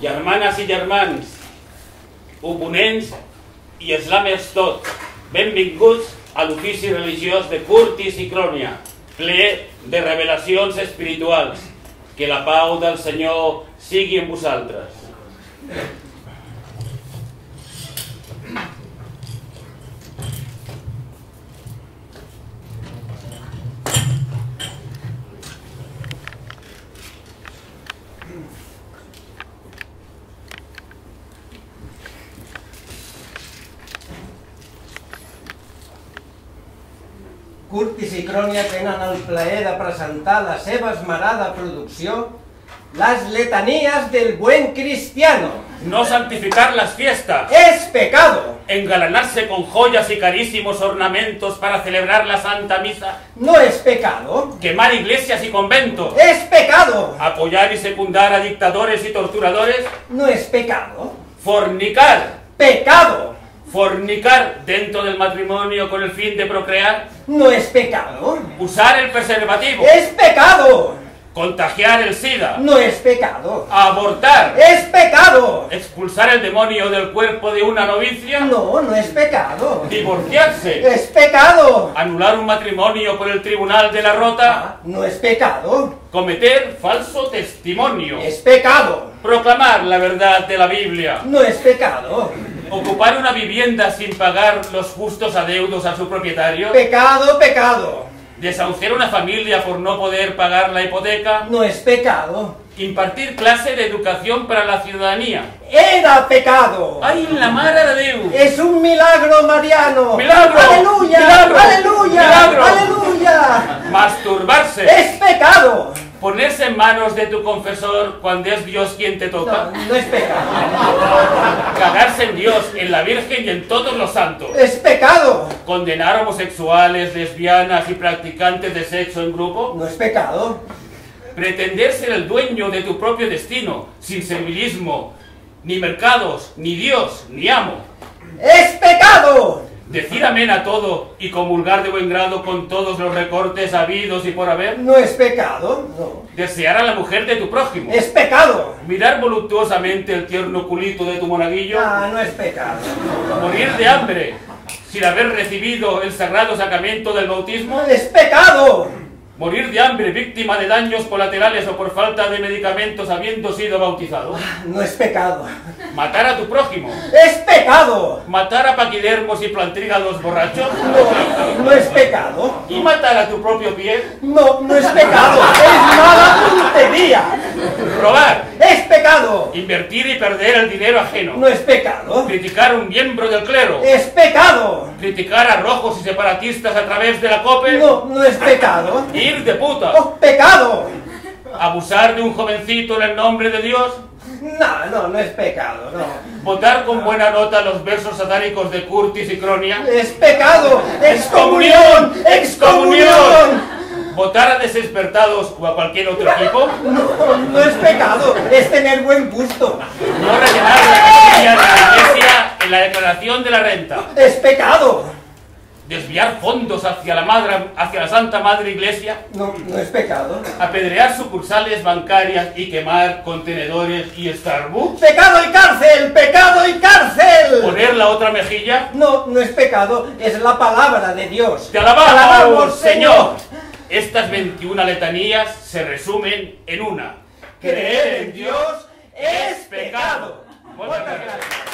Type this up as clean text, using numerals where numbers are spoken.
Germanes i germans, oponents i eslamers tots, benvinguts a l'ofici religiós de Curtis i Crònia, ple de revelacions espirituals. Que la pau del Senyor sigui amb vosaltres. Curtis i Crònia tenen el plaer de presentar la seva esmerada producció, Las letanías del buen cristiano. No santificar las fiestas. ¡Es pecado! Engalanarse con joyas y carísimos ornamentos para celebrar la Santa Misa. ¿No es pecado? Quemar iglesias y conventos. ¡Es pecado! Apoyar y secundar a dictadores y torturadores. ¿No es pecado? Fornicar. ¡Pecado! Fornicar dentro del matrimonio con el fin de procrear. ¿No es pecado? Usar el preservativo. ¡Es pecado! Contagiar el SIDA. ¿No es pecado? Abortar. ¡Es pecado! Expulsar el demonio del cuerpo de una novicia. No, no es pecado. Divorciarse. ¡Es pecado! Anular un matrimonio por el tribunal de la rota. No es pecado. Cometer falso testimonio. ¡Es pecado! Proclamar la verdad de la Biblia. No es pecado. Ocupar una vivienda sin pagar los justos adeudos a su propietario. Pecado, pecado. Desahuciar una familia por no poder pagar la hipoteca. No es pecado. Impartir clase de educación para la ciudadanía. ¡Era pecado! ¡Ay, la Mare de Déu! ¡Es un milagro mariano! ¡Milagro! ¡Aleluya! ¡Milagro! ¡Aleluya! ¡Milagro! ¡Aleluya! Masturbarse. ¡Es pecado! Ponerse en manos de tu confesor cuando es Dios quien te toca. No, no es pecado. Cagarse en Dios, en la Virgen y en todos los santos. ¡Es pecado! Condenar a homosexuales, lesbianas y practicantes de sexo en grupo. No es pecado. Pretender ser el dueño de tu propio destino, sin servilismo, ni mercados, ni Dios, ni amo. ¡Es pecado! Decir amén a todo y comulgar de buen grado con todos los recortes habidos y por haber. No es pecado, no. Desear a la mujer de tu prójimo. ¡Es pecado! Mirar voluptuosamente el tierno culito de tu monaguillo. Ah, no es pecado. Morir de hambre sin haber recibido el sagrado sacramento del bautismo. ¡Es pecado! Morir de hambre víctima de daños colaterales o por falta de medicamentos habiendo sido bautizado. No es pecado. Matar a tu prójimo. ¡Es pecado! Matar a paquidermos y plantrígados borrachos. No, no es pecado. Y matar a tu propio pie. No, no es pecado. ¡Es mala puntería! Robar. ¡Es pecado! Invertir y perder el dinero ajeno. No es pecado. Criticar a un miembro del clero. ¡Es pecado! Criticar a rojos y separatistas a través de la COPE. No, no es pecado. Ir de puta. ¡Oh, pecado! Abusar de un jovencito en el nombre de Dios. No, no es pecado, no. Votar con buena nota los versos satánicos de Curtis y Crònia. ¡Es pecado! ¡Excomunión! ¡Excomunión! Votar a desespertados o a cualquier otro equipo. No, no es pecado, es tener buen gusto. No rellenar la casilla de la iglesia en la declaración de la renta. ¡Es pecado! Desviar fondos hacia la Santa Madre Iglesia. No, no es pecado. Apedrear sucursales bancarias y quemar contenedores y Starbucks. ¡Pecado y cárcel! ¡Pecado y cárcel! Poner la otra mejilla. No, no es pecado, es la palabra de Dios. ¡Te alabamos, Señor! Estas 21 letanías se resumen en una. Creer en Dios es pecado. Muchas gracias.